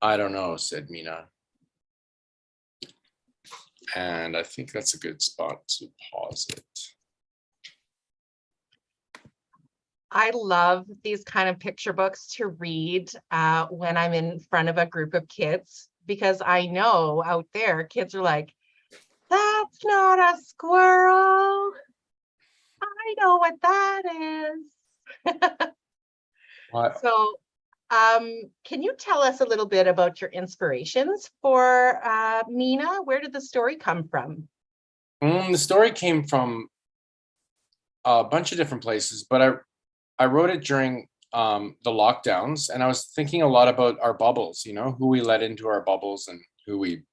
I don't know, said Mina. And I think that's a good spot to pause it. I love these kind of picture books to read when I'm in front of a group of kids, because I know out there kids are like, that's not a squirrel. I know what that is. What? So, can you tell us a little bit about your inspirations for Mina? Where did the story come from? The story came from a bunch of different places, but I wrote it during the lockdowns, and I was thinking a lot about our bubbles, who we let into our bubbles and who we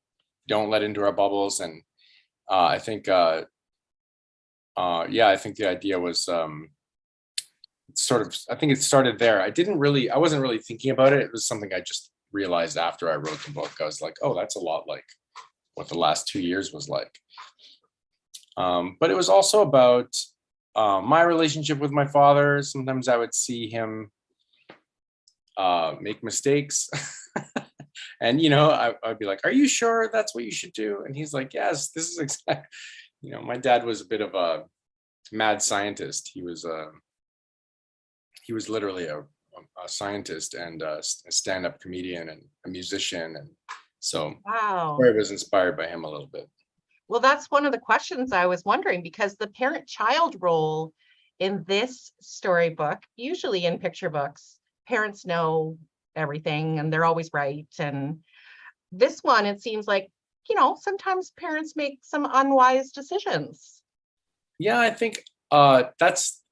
don't let into our bubbles. And I think, I think the idea was I think it started there. I wasn't really thinking about it. It was something I just realized after I wrote the book. I was like, oh, that's a lot like what the last 2 years was like. But it was also about my relationship with my father. Sometimes I would see him make mistakes. And, I'd be like, are you sure that's what you should do? And he's like, yes, this is exactly, my dad was a bit of a mad scientist. He was literally a scientist and a stand-up comedian and a musician. And so Wow. I was inspired by him a little bit. Well, that's one of the questions I was wondering, because the parent-child role in this storybook, usually in picture books, parents know everything and they're always right. And this one, it seems like, sometimes parents make some unwise decisions. Yeah, I think that's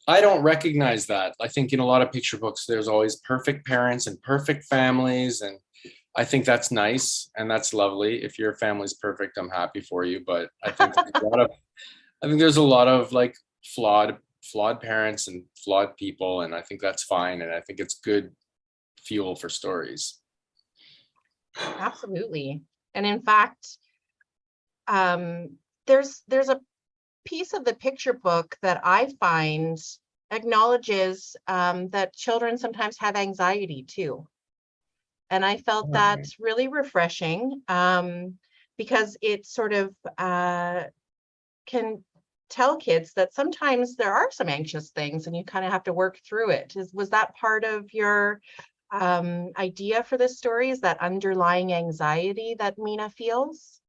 I don't recognize that. I think in a lot of picture books, there's always perfect parents and perfect families. And I think that's nice and that's lovely. If your family's perfect, I'm happy for you. But I think there's a lot of like flawed parents and flawed people. And I think that's fine. And I think it's good fuel for stories. Absolutely. And in fact, there's a piece of the picture book that I find acknowledges that children sometimes have anxiety too. And I felt that really refreshing because it sort of can tell kids that sometimes there are some anxious things and you kind of have to work through it. Was that part of your idea for this story? Is that underlying anxiety that Mina feels?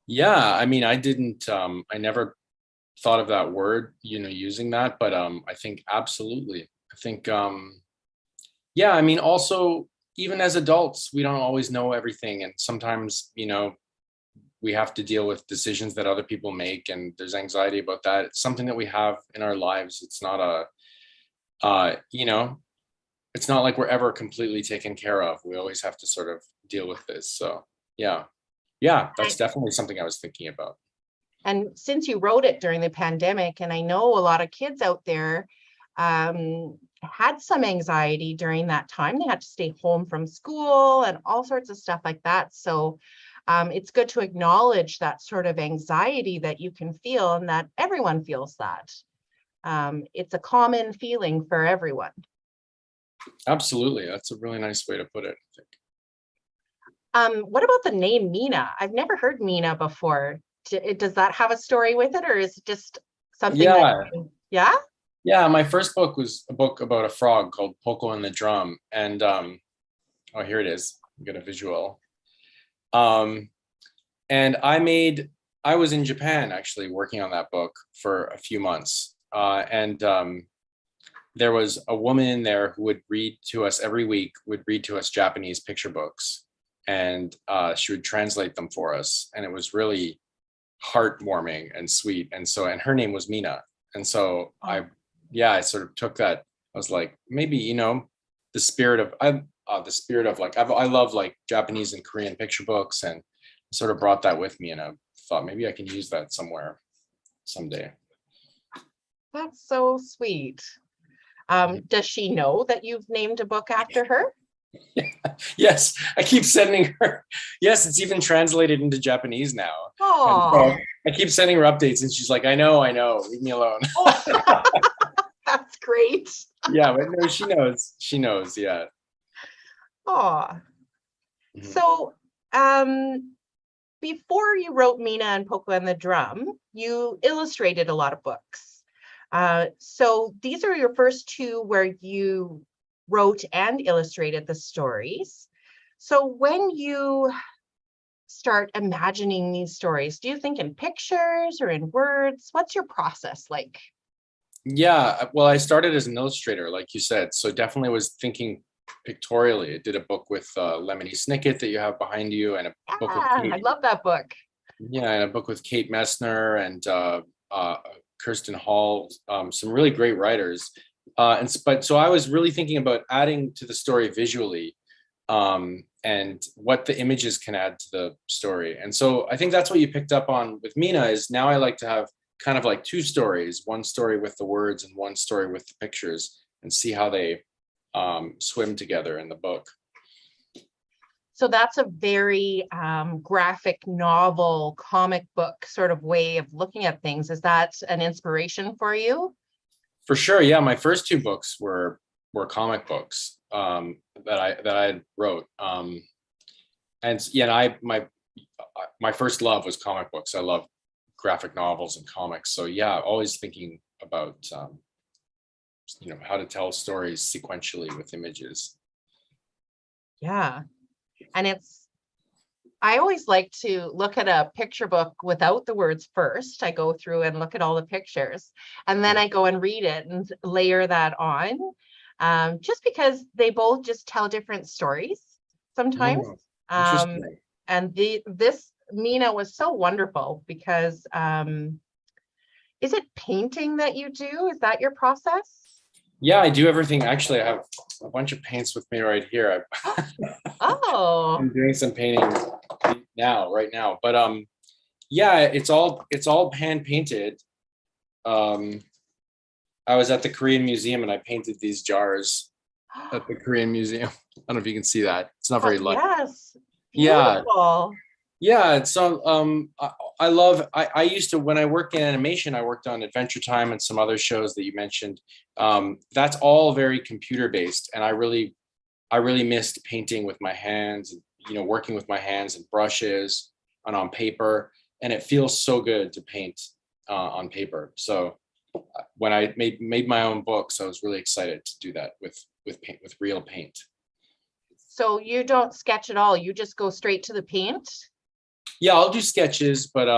Yeah, I mean, I never thought of that word, using that, but I think absolutely. I think, yeah, I mean, also, even as adults, we don't always know everything. And sometimes, we have to deal with decisions that other people make, and there's anxiety about that. It's something that we have in our lives. It's not it's not like we're ever completely taken care of. We always have to sort of deal with this. So yeah, that's definitely something I was thinking about. And since you wrote it during the pandemic, and I know a lot of kids out there had some anxiety during that time. They had to stay home from school and all sorts of stuff like that. So it's good to acknowledge that sort of anxiety that you can feel, and that everyone feels that. It's a common feeling for everyone. Absolutely. That's a really nice way to put it, I think. What about the name Mina? I've never heard Mina before. Does that have a story with it, or is it just something yeah? Yeah, my first book was a book about a frog called Poco and the Drum. And oh, here it is. You get a visual. And I was in Japan actually working on that book for a few months. And there was a woman there who would read to us every week, would read to us Japanese picture books. And she would translate them for us. And it was really heartwarming and sweet. And her name was Mina. And so I sort of took that. I was like, maybe, the spirit of like, I love like Japanese and Korean picture books, and sort of brought that with me. And I thought maybe I can use that somewhere someday. That's so sweet. Does she know that you've named a book after her? Yes, I keep sending her. Yes, it's even translated into Japanese now. Oh, I keep sending her updates, and she's like, I know, leave me alone. That's great. Yeah, but no, she knows. Yeah. Oh, Mhm. so before you wrote Mina and Poco and the Drum, you illustrated a lot of books. So these are your first two where you wrote and illustrated the stories. So when you start imagining these stories, do you think in pictures or in words? What's your process like? Yeah, well, I started as an illustrator, like you said, so definitely was thinking pictorially. I did a book with Lemony Snicket that you have behind you, and a book with Ah, I Kate, love that book. yeah, and a book with Kate Messner and Kirsten Hall, some really great writers. But so I was really thinking about adding to the story visually, and what the images can add to the story. And so I think that's what you picked up on with Mina is now I like to have kind of like two stories, one story with the words and one story with the pictures, and see how they swim together in the book. So that's a very graphic novel, comic book sort of way of looking at things. Is that an inspiration for you? For sure, yeah. My first two books were comic books that I wrote, and yeah, and my first love was comic books. I love graphic novels and comics. So yeah, always thinking about how to tell stories sequentially with images. Yeah. And I always like to look at a picture book without the words first. I go through and look at all the pictures, and then I go and read it and layer that on, just because they both just tell different stories sometimes. Mm, Um, interesting. and this Mina was so wonderful because is it painting that you do? Is that your process? Yeah, I do everything. Actually, I have a bunch of paints with me right here. Oh, I'm doing some painting now, right now. But yeah, it's all hand painted. Um, I was at the Korean Museum and I painted these jars at the Korean Museum. I don't know if you can see that. It's not very light. yes, Yeah, beautiful. yeah. So I love. I used to when I worked in animation. I worked on Adventure Time and some other shows that you mentioned. That's all very computer based, and I really missed painting with my hands. Working with my hands and brushes and on paper, and it feels so good to paint on paper. So when I made my own books, I was really excited to do that with paint with real paint. So you don't sketch at all. You just go straight to the paint. Yeah, I'll do sketches, but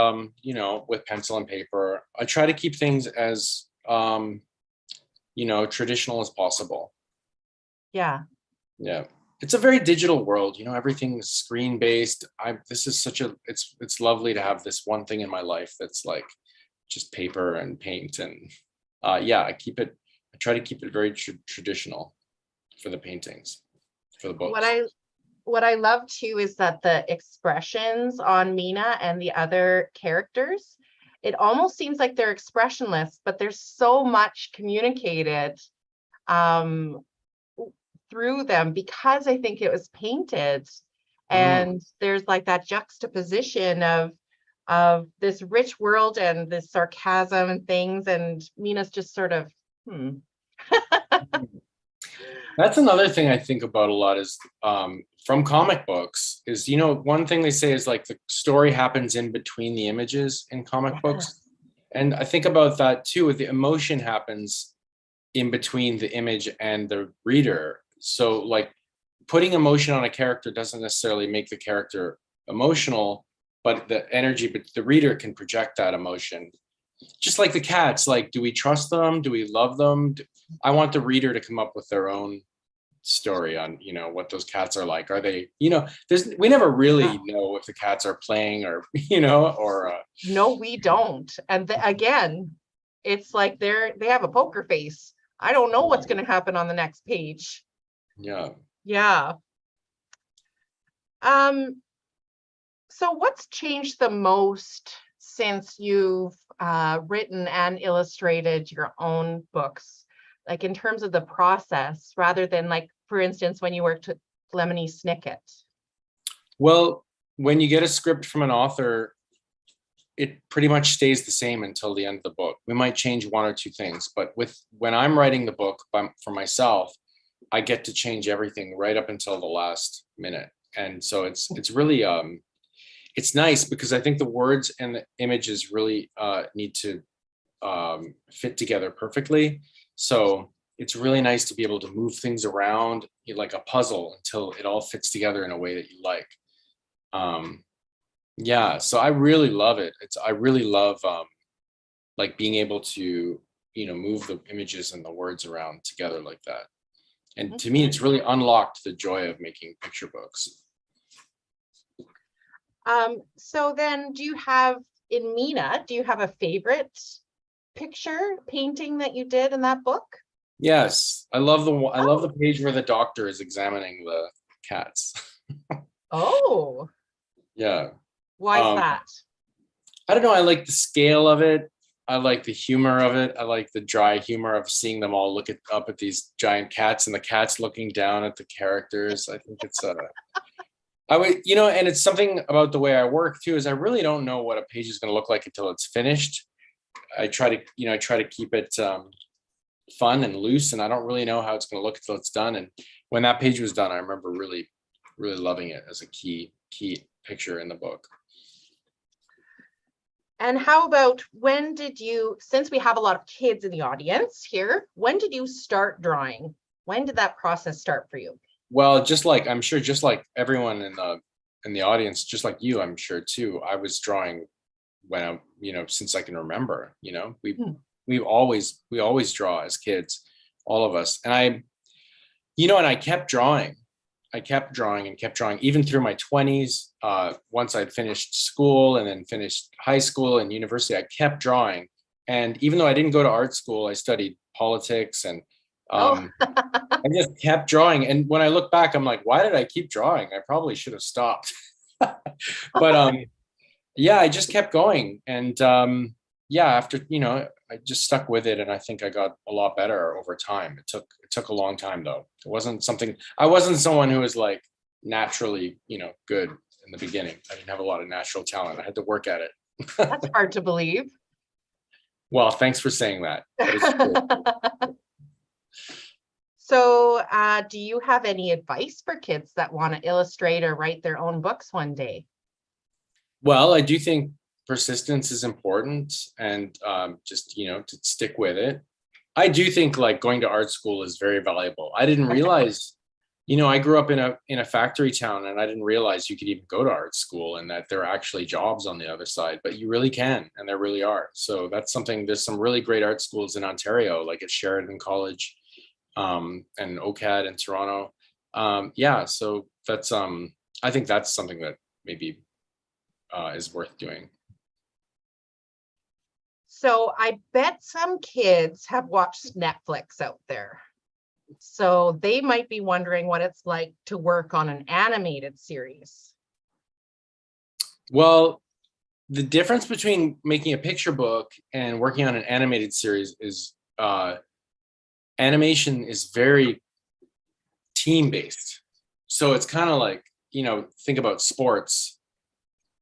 with pencil and paper. I try to keep things as traditional as possible. Yeah. Yeah. It's a very digital world, everything's screen based. This is it's lovely to have this one thing in my life that's like just paper and paint and yeah, I try to keep it very traditional for the paintings, for the What books. I what I love too is that the expressions on Mina and the other characters, it almost seems like they're expressionless, but there's so much communicated um, through them because I think it was painted. Mm. And there's like that juxtaposition of this rich world and this sarcasm and things, and Mina's just sort of, hmm. That's another thing I think about a lot is from comic books is, one thing they say is like the story happens in between the images in comic books. Yes. And I think about that too, with the emotion happens in between the image and the reader. So like putting emotion on a character doesn't necessarily make the character emotional, but but the reader can project that emotion. Just like the cats, like, do we trust them? Do we love them? I want the reader to come up with their own story on what those cats are like. Are they, we never really know if the cats are playing or or No, we don't. And again, it's like they have a poker face. I don't know what's going to happen on the next page. yeah. Yeah. Um, so what's changed the most since you've written and illustrated your own books, like in terms of the process, rather than like, for instance, when you worked with Lemony Snicket? Well, when you get a script from an author, it pretty much stays the same until the end of the book. We might change one or two things, but when I'm writing the book for myself, I get to change everything right up until the last minute. And so it's really it's nice because I think the words and the images really need to fit together perfectly. So it's really nice to be able to move things around like a puzzle until it all fits together in a way that you like. Yeah, so I really love it. I really love like being able to, move the images and the words around together like that. And to me, it's really unlocked the joy of making picture books. So then do you have in Mina, do you have a favorite picture painting that you did in that book? Yes, I love the page where the doctor is examining the cats. Oh, Yeah. why is that? I don't know. I like the scale of it. I like the humor of it. I like the dry humor of seeing them all up at these giant cats and the cats looking down at the characters. I think it's I would, and it's something about the way I work too, is I really don't know what a page is going to look like until it's finished. I try to keep it fun and loose, and I don't really know how it's going to look until it's done. And when that page was done, I remember really, really loving it as a key picture in the book. And how about when did you, since we have a lot of kids in the audience here, when did you start drawing? When did that process start for you? Well, I'm sure, just like everyone in the audience, just like you, I'm sure too, I was drawing when I, since I can remember. We always draw as kids, all of us. And I kept drawing. I kept drawing and kept drawing even through my 20s. Once I'd finished school and then finished high school and university, I kept drawing. And even though I didn't go to art school, I studied politics and I just kept drawing. And when I look back, I'm like, why did I keep drawing? I probably should have stopped. But yeah, I just kept going. And after, I just stuck with it. And I think I got a lot better over time. It took a long time though. I wasn't someone who was like naturally, good in the beginning. I didn't have a lot of natural talent. I had to work at it. That's hard to believe. Well, thanks for saying that. But it's true. So do you have any advice for kids that want to illustrate or write their own books one day? Well, I do think persistence is important, and just, to stick with it. I do think like going to art school is very valuable. I didn't realize, I grew up in a factory town, and I didn't realize you could even go to art school and that there are actually jobs on the other side, but you really can, and there really are. So that's something, there's some really great art schools in Ontario, like at Sheridan College, and OCAD in Toronto. So that's I think that's something that maybe is worth doing. So I bet some kids have watched Netflix out there. So they might be wondering what it's like to work on an animated series. Well, the difference between making a picture book and working on an animated series is animation is very team-based. So it's kind of like, think about sports.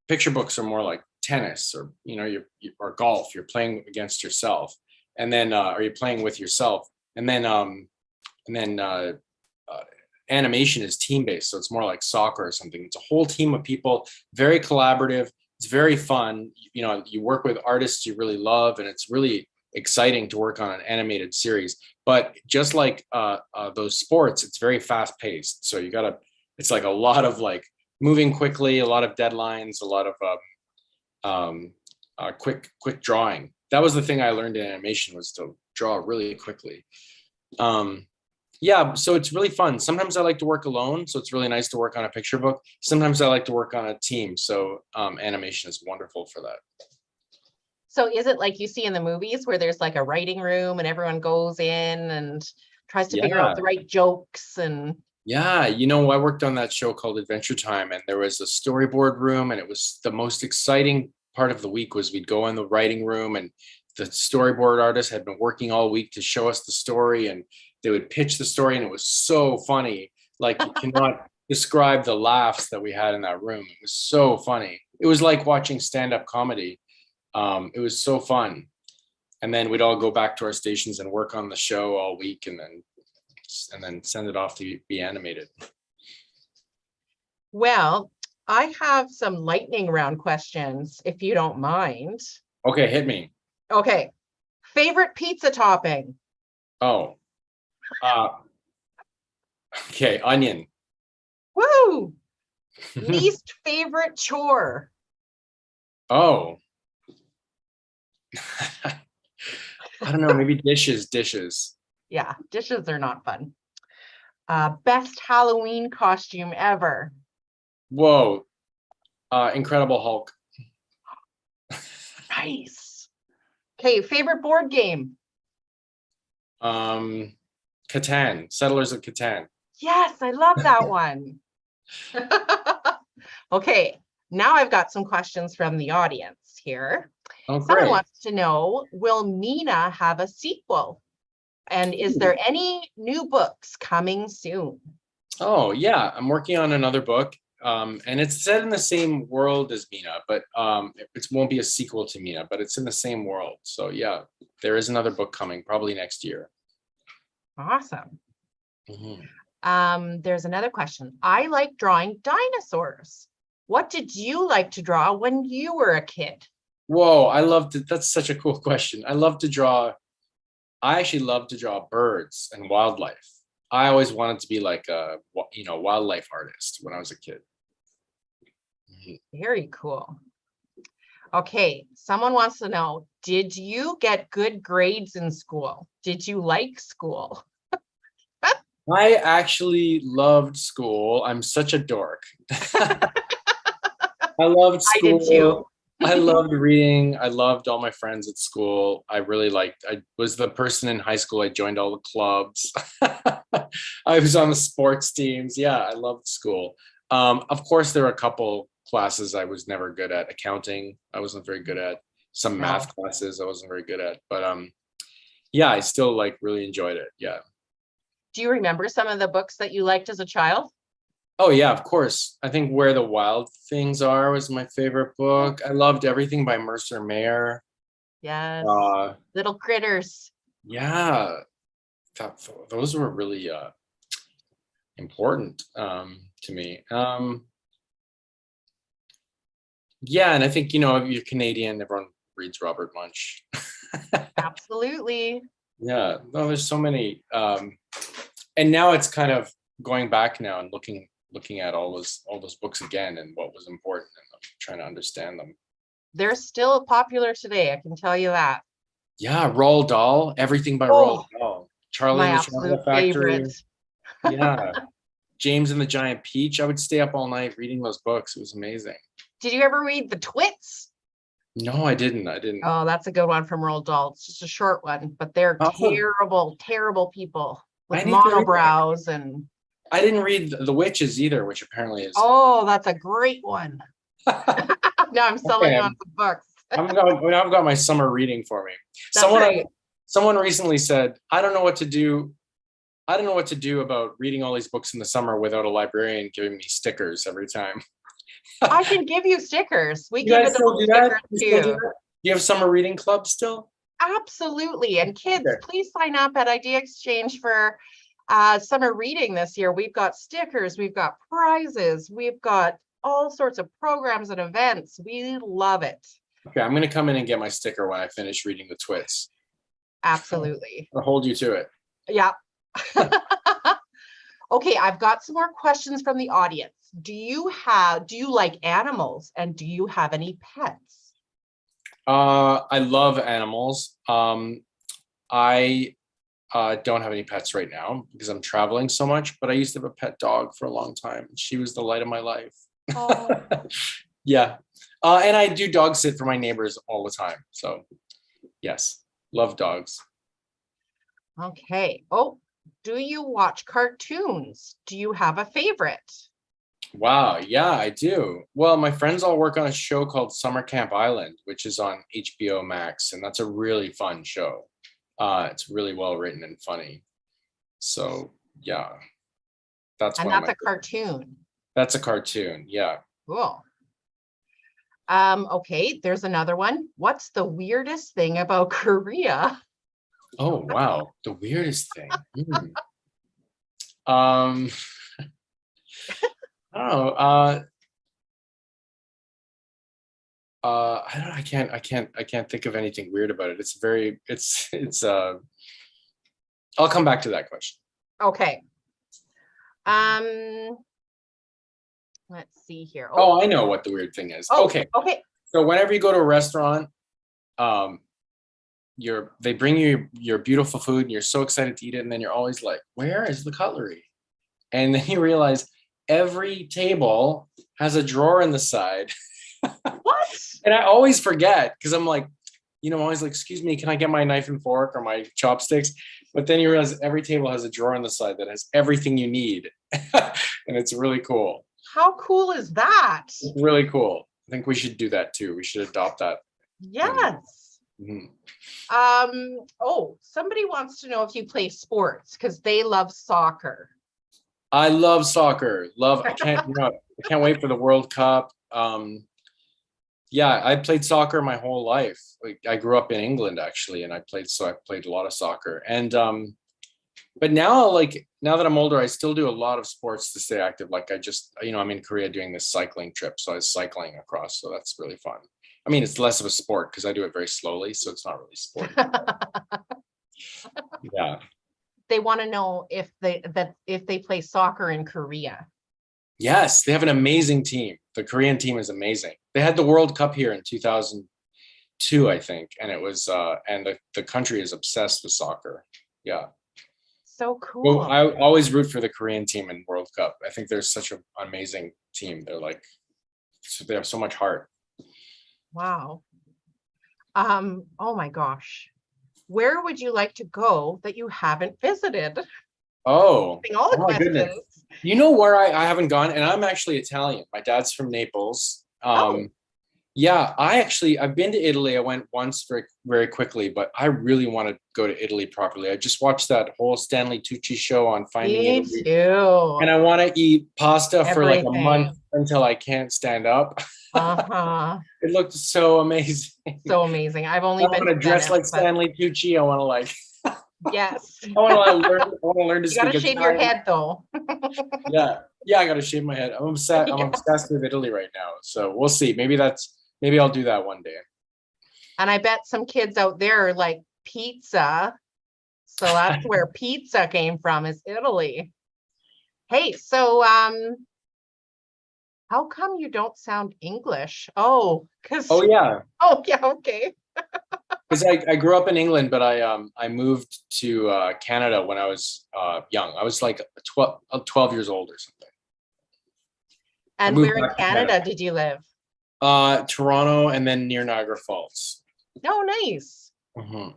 Picture books are more like tennis, or or golf. You're playing against yourself, and then or you're playing with yourself, and then animation is team-based. So it's more like soccer or something. It's a whole team of people, very collaborative. It's very fun. You work with artists you really love, and it's really exciting to work on an animated series. But just like those sports, it's very fast-paced. So it's like a lot of like moving quickly, a lot of deadlines, a lot of quick drawing. That was the thing I learned in animation, was to draw really quickly. So it's really fun. Sometimes I like to work alone, so it's really nice to work on a picture book. Sometimes I like to work on a team, so animation is wonderful for that. So is it like you see in the movies where there's like a writing room and everyone goes in and tries to figure out the right jokes? And yeah, I worked on that show called Adventure Time, and there was a storyboard room, and it was the most exciting part of the week. Was we'd go in the writing room, and the storyboard artist had been working all week to show us the story, and they would pitch the story, and it was so funny. Like, you cannot describe the laughs that we had in that room. It was so funny. It was like watching stand-up comedy. It was so fun. And then we'd all go back to our stations and work on the show all week, and then and then send it off to be animated. Well, I have some lightning round questions, if you don't mind. Okay, hit me. Okay. Favorite pizza topping? Oh, uh, okay, onion. Woo! Least favorite chore? Oh, I don't know, maybe dishes. Yeah, dishes are not fun. Best Halloween costume ever? Whoa, Incredible Hulk. Nice. Okay, favorite board game? Catan, Settlers of Catan. Yes, I love that one. Okay, now I've got some questions from the audience here. Oh, Someone great. wants to know, will Mina have a sequel? And is there any new books coming soon? Oh, yeah, I'm working on another book. And it's set in the same world as Mina, but it won't be a sequel to Mina, but it's in the same world. So yeah, there is another book coming probably next year. Awesome. Mhm. There's another question. I like drawing dinosaurs. What did you like to draw when you were a kid? Whoa, I love to, that's such a cool question. I actually love to draw birds and wildlife. I always wanted to be like a, wildlife artist when I was a kid. Mhm. Very cool. Okay, someone wants to know, did you get good grades in school? Did you like school? I actually loved school. I'm such a dork. I loved I did too. school. I loved reading. I loved all my friends at school. I was the person in high school. I joined all the clubs. I was on the sports teams. Yeah, I loved school. Of course, there were a couple classes I was never good at. Accounting, I wasn't very good at. Some No. math classes I wasn't very good at. But yeah, I still like really enjoyed it. Yeah. Do you remember some of the books that you liked as a child? Oh yeah, of course. I think Where the Wild Things Are was my favorite book. I loved everything by Mercer Mayer. Yes. Uh, Little Critters. yeah, those were really important to me. Yeah, and I think if you're Canadian, everyone reads Robert Munch. Absolutely. Yeah, no, there's so many. And now it's kind of going back now and looking at all those books again and what was important and trying to understand them. They're still popular today, I can tell you that. Yeah, Roald Dahl, everything by Oh, Roald Dahl. Charlie my and the absolute Chocolate Factory. favorite. Yeah. James and the Giant Peach. I would stay up all night reading those books. It was amazing. Did you ever read The Twits? No, I didn't. I didn't. Oh, that's a good one from Roald Dahl. It's just a short one, but they're Also, terrible, terrible people I with need to read that. monobrows and I didn't read The Witches either, which apparently is. oh, that's a great one. Now I'm selling Okay, you on some books. I've got my summer reading for me. That's right. Someone recently said, I don't know what to do. I don't know what to do about reading all these books in the summer without a librarian giving me stickers every time. I can give you stickers. We You give guys it a still little do that? sticker You still do too. that? Do you have summer reading club still? Absolutely. And kids, Okay. please sign up at Idea Exchange for summer reading this year. We've got stickers, we've got prizes, we've got all sorts of programs and events. We love it. Okay, I'm gonna come in and get my sticker when I finish reading The Twits. Absolutely. I'll hold you to it. Yeah. Okay, I've got some more questions from the audience. Do you like animals and do you have any pets? I love animals. I don't have any pets right now because I'm traveling so much, but I used to have a pet dog for a long time. She was the light of my life. Oh. Yeah. And I do dog sit for my neighbors all the time. So yes, love dogs. Okay. Oh, do you watch cartoons? Do you have a favorite? Wow. Yeah, I do. Well, my friends all work on a show called Summer Camp Island, which is on HBO Max, and that's a really fun show. It's really well written and funny. So yeah, that's And one of that's my. a cartoon. That's a cartoon. Yeah. Cool. Okay, there's another one. What's the weirdest thing about Korea? Oh wow, the weirdest thing. Um, I don't know. I can't think of anything weird about it. I'll come back to that question. Okay. Let's see here. Oh, I know what the weird thing is. Oh, Okay. okay. So whenever you go to a restaurant, they bring you your beautiful food and you're so excited to eat it. And then you're always like, where is the cutlery? And then you realize every table has a drawer in the side. What? And I always forget because I'm like, I'm always like, excuse me, can I get my knife and fork or my chopsticks? But then you realize every table has a drawer on the side that has everything you need. And it's really cool. How cool is that? It's really cool. I think we should do that too. We should adopt that. Yes. Mm-hmm. Somebody wants to know if you play sports because they love soccer. I love soccer. I can't wait for the World Cup. Yeah, I played soccer my whole life. Like I grew up in England actually, and I played a lot of soccer. And but now that I'm older, I still do a lot of sports to stay active. Like I'm in Korea doing this cycling trip, so I was cycling across, so that's really fun. I mean, it's less of a sport because I do it very slowly, so it's not really sport. Yeah. They want to know if they play soccer in Korea. Yes, they have an amazing team. The Korean team is amazing. They had the World Cup here in 2002, I think, and it was and the country is obsessed with soccer. Yeah. So cool. Well, I always root for the Korean team in World Cup. I think they're such an amazing team. They have so much heart. Wow. Oh my gosh. Where would you like to go that you haven't visited? Oh, all the my questions. goodness. You know where I haven't gone? And I'm actually Italian. My dad's from Naples. Yeah, I've been to Italy. I went once very, very quickly, but I really want to go to Italy properly. I just watched that whole Stanley Tucci show on Finding Italy. Too. And I want to eat pasta for like a Everything. month until I can't stand up. It looked so amazing. So amazing. I've only been want to dress like Stanley Tucci. I want to yes. I want to learn to you speak gotta shave your head though. Yeah, I gotta shave my head. I'm obsessed with Italy right now. So we'll see. Maybe I'll do that one day. And I bet some kids out there like pizza. So that's where pizza came from, is Italy. Hey, so how come you don't sound English? Oh, yeah. Oh yeah, okay. Because I grew up in England, but I moved to Canada when I was young. I was like 12 years old or something. And where in Canada did you live? Toronto and then near Niagara Falls. Oh, nice. Mm-hmm.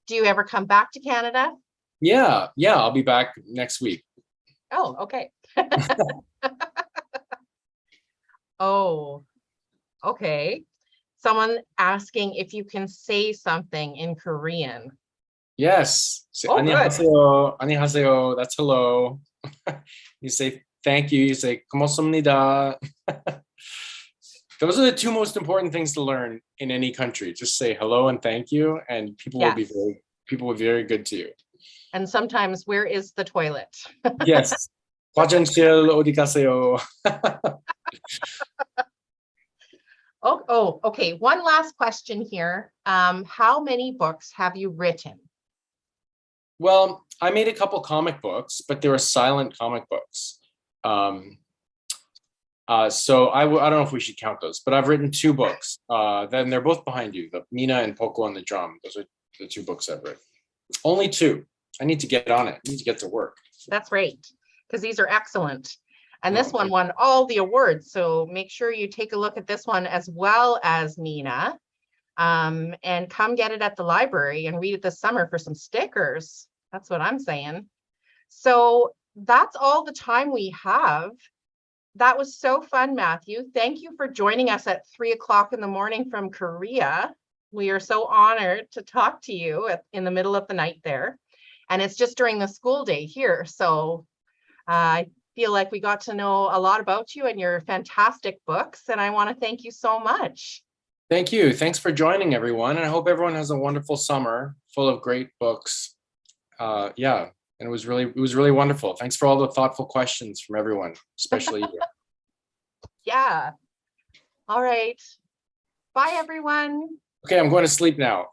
Do you ever come back to Canada? Yeah, I'll be back next week. Oh, okay. Oh, okay. Someone asking if you can say something in Korean. Yes. Say, oh, 안녕하세요. 안녕하세요. That's hello. You say thank you. You say 고맙습니다. Those are the two most important things to learn in any country. Just say hello and thank you, and people will be very good to you. And sometimes, where is the toilet? Yes. 화장실 어디 가세요? Okay. One last question here. How many books have you written? Well, I made a couple comic books, but they were silent comic books. So I don't know if we should count those, but I've written 2 books. Then they're both behind you, the Mina and Poco on the Drum. Those are the 2 books I've written. Only 2. I need to get on it. I need to get to work. That's right, because these are excellent. And this one won all the awards. So make sure you take a look at this one as well as Mina. And come get it at the library and read it this summer for some stickers. That's what I'm saying. So that's all the time we have. That was so fun, Matthew. Thank you for joining us at 3:00 in the morning from Korea. We are so honored to talk to you in the middle of the night there. And it's just during the school day here. So I feel like we got to know a lot about you and your fantastic books. And I want to thank you so much. Thank you. Thanks for joining, everyone. And I hope everyone has a wonderful summer full of great books. And And it was really wonderful. Thanks for all the thoughtful questions from everyone, especially you. Yeah. All right. Bye, everyone. Okay, I'm going to sleep now.